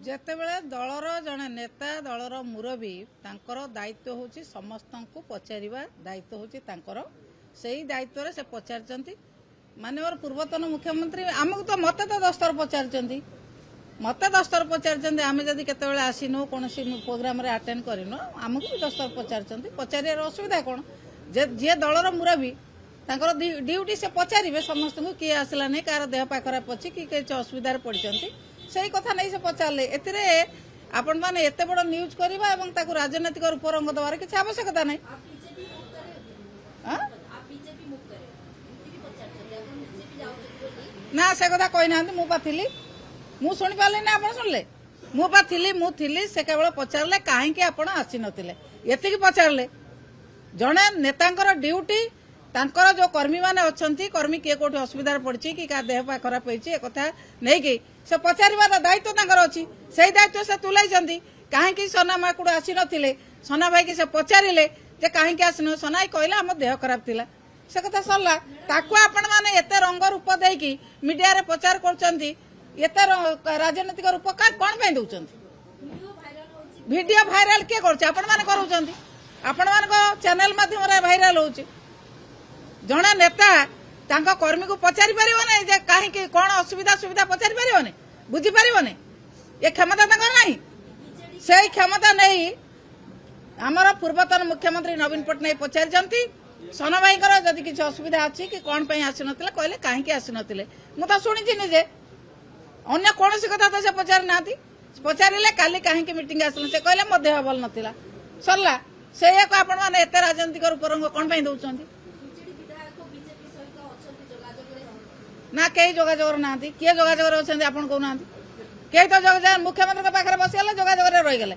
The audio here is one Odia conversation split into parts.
ଯେତେବେଳେ ଦଳର ଜଣେ ନେତା ଦଳର ମୁରବୀ ତାଙ୍କର ଦାୟିତ୍ୱ ହେଉଛି ସମସ୍ତଙ୍କୁ ପଚାରିବା ଦାୟିତ୍ୱ ହେଉଛି ତାଙ୍କର ସେଇ ଦାୟିତ୍ୱରେ ସେ ପଚାରିଛନ୍ତି ମାନ୍ୟବର ପୂର୍ବତନ ମୁଖ୍ୟମନ୍ତ୍ରୀ ଆମକୁ ତ ମତେ ତ 10 ଥର ପଚାରିଛନ୍ତି ମତେ 10 ଥର ପଚାରିଛନ୍ତି ଆମେ ଯଦି କେତେବେଳେ ଆସିନୁ କୌଣସି ପ୍ରୋଗ୍ରାମରେ ଆଟେଣ୍ଡ କରିନୁ ଆମକୁ ବି 10 ଥର ପଚାରିଛନ୍ତି ପଚାରିବାର ଅସୁବିଧା କ'ଣ ଯେ ଯିଏ ଦଳର ମୁରବୀ ତାଙ୍କର ଡ୍ୟୁଟି ସେ ପଚାରିବେ ସମସ୍ତଙ୍କୁ କିଏ ଆସିଲା ନାହିଁ କାହାର ଦେହ ପା ଖରାପ ଅଛି କି କିଛି ଅସୁବିଧାରେ ପଡ଼ିଛନ୍ତି ସେଇ କଥା ନେଇ ସେ ପଚାରିଲେ ଏଥିରେ ଆପଣମାନେ ଏତେ ବଡ଼ ନ୍ୟୁଜ୍ କରିବା ଏବଂ ତାକୁ ରାଜନୈତିକ ରୂପ ରଙ୍ଗ ଦେବାର କିଛି ଆବଶ୍ୟକତା ନାହିଁ ନା ସେ କଥା କହିନାହାନ୍ତି ମୁଁ ପା ଥିଲି ମୁଁ ଶୁଣିପାରିଲି ନା ଆପଣ ଶୁଣିଲେ ମୁଁ ପା ଥିଲି ମୁଁ ଥିଲି ସେ କେବଳ ପଚାରିଲେ କାହିଁକି ଆପଣ ଆସିନଥିଲେ ଏତିକି ପଚାରିଲେ ଜଣେ ନେତାଙ୍କର ଡ୍ୟୁଟି ତାଙ୍କର ଯୋଉ କର୍ମୀ ମାନେ ଅଛନ୍ତି କର୍ମୀ କିଏ କୋଉଠି ଅସୁବିଧାରେ ପଡ଼ିଛି କି କାହା ଦେହ ପା ଖରାପ ହେଇଛି ଏ କଥା ନେଇକି ସେ ପଚାରିବାର ଦାୟିତ୍ୱ ତାଙ୍କର ଅଛି ସେଇ ଦାୟିତ୍ୱ ସେ ତୁଲାଇଛନ୍ତି କାହିଁକି ସନା ମାକୁଡ ଆସିନଥିଲେ ସନା ଭାଇକି ସେ ପଚାରିଲେ ଯେ କାହିଁକି ଆସିନ ସନା ଭାଇ କହିଲେ ଆମ ଦେହ ଖରାପ ଥିଲା ସେ କଥା ସରିଲା ତାକୁ ଆପଣମାନେ ଏତେ ରଙ୍ଗ ରୂପ ଦେଇକି ମିଡିଆରେ ପ୍ରଚାର କରୁଛନ୍ତି ଏତେ ରାଜନୈତିକ ରୂପ କ'ଣ ପାଇଁ ଦେଉଛନ୍ତି ଭିଡିଓ ଭାଇରାଲ କିଏ କରୁଛି ଆପଣମାନେ କରୁଛନ୍ତି ଆପଣମାନଙ୍କ ଚ୍ୟାନେଲ ମାଧ୍ୟମରେ ଭାଇରାଲ ହଉଛି ଜଣେ ନେତା ତାଙ୍କ କର୍ମୀକୁ ପଚାରି ପାରିବନି ଯେ କାହିଁକି କ'ଣ ଅସୁବିଧା ସୁବିଧା ପଚାରି ପାରିବନି ବୁଝିପାରିବନି ଏ କ୍ଷମତା ତାଙ୍କର ନାହିଁ ସେଇ କ୍ଷମତା ନେଇ ଆମର ପୂର୍ବତନ ମୁଖ୍ୟମନ୍ତ୍ରୀ ନବୀନ ପଟ୍ଟନାୟକ ପଚାରିଛନ୍ତି ସନା ଭାଇଙ୍କର ଯଦି କିଛି ଅସୁବିଧା ଅଛି କି କ'ଣ ପାଇଁ ଆସିନଥିଲେ କହିଲେ କାହିଁକି ଆସିନଥିଲେ ମୁଁ ତ ଶୁଣିଛି ନିଜେ ଅନ୍ୟ କୌଣସି କଥା ତ ସେ ପଚାରି ନାହାନ୍ତି ପଚାରିଲେ କାଲି କାହିଁକି ମିଟିଂ ଆସିଲେ ସେ କହିଲେ ମୋ ଦେହ ଭଲ ନଥିଲା ସରିଲା ସେଇଆକୁ ଆପଣମାନେ ଏତେ ରାଜନୈତିକ ରୂପରଙ୍ଗ କ'ଣ ପାଇଁ ଦେଉଛନ୍ତି ନା କେହି ଯୋଗାଯୋଗରେ ନାହାନ୍ତି କିଏ ଯୋଗାଯୋଗରେ ଅଛନ୍ତି ଆପଣ କହୁନାହାନ୍ତି କେହି ତ ଯୋଗାଯୋଗ ମୁଖ୍ୟମନ୍ତ୍ରୀଙ୍କ ପାଖରେ ବସିଗଲେ ଯୋଗାଯୋଗରେ ରହିଗଲେ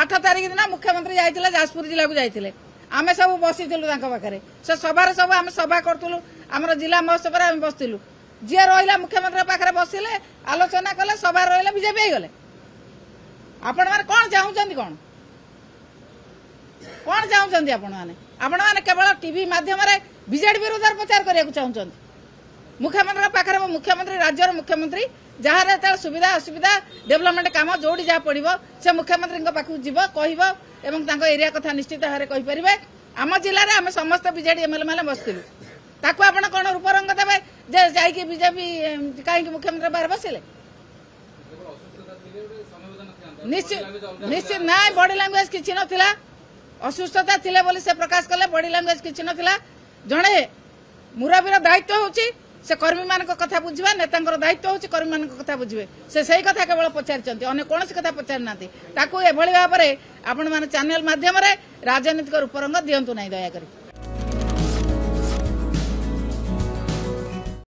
8 ତାରିଖ ଦିନ ମୁଖ୍ୟମନ୍ତ୍ରୀ ଯାଇଥିଲେ ଯାଜପୁର ଜିଲ୍ଲାକୁ ଯାଇଥିଲେ ଆମେ ସବୁ ବସିଥିଲୁ ତାଙ୍କ ପାଖରେ ସେ ସଭାରେ ସବୁ ଆମେ ସଭା କରୁଥିଲୁ ଆମର ଜିଲ୍ଲା ମହୋତ୍ସବରେ ଆମେ ବସିଥିଲୁ ଯିଏ ରହିଲା ମୁଖ୍ୟମନ୍ତ୍ରୀଙ୍କ ପାଖରେ ବସିଲେ ଆଲୋଚନା କଲେ ସଭାରେ ରହିଲେ ବିଜେପି ହେଇଗଲେ ଆପଣମାନେ କ'ଣ ଚାହୁଁଛନ୍ତି କ'ଣ ଚାହୁଁଛନ୍ତି ଆପଣମାନେ କେବଳ ଟିଭି ମାଧ୍ୟମରେ ବିଜେଡି ବିରୋଧରେ ପ୍ରଚାର କରିବାକୁ ଚାହୁଁଛନ୍ତି मुख्यमंत्री पाखे मुख्यमंत्री राज्यर मुख्यमंत्री जहाँ जो सुविधा असुविधा डेवलपमेंट काम जोड़ी जहाँ पड़ो से मुख्यमंत्री पाखक जीव कह एरिया कथा निश्चित भाव में कहींपर आम जिले में आम समस्त बीजेडी एमएलए मैंने बसलु ताकू आप कौन रूपरंग देवे जे जाकि बीजेपी कहीं मुख्यमंत्री बाहर बसिले निश्चित ना बॉडी लैंग्वेज किसी नाला असुस्थता थिले बोली से प्रकाश कले बॉडी लैंग्वेज किसी नाला जड़े मुरबीर दायित्व होची से कर्मी मान कथा बुझा नेता दायित्व होची कर्मी मान कथा बुझे से कथा केवल पचारि अन्य कौन कथा पचारि ना ताकू एभली भाव में आपण मैंने चैनल माध्यम राजनीतिक रूपरंग दिंतु ना दयाकोरी।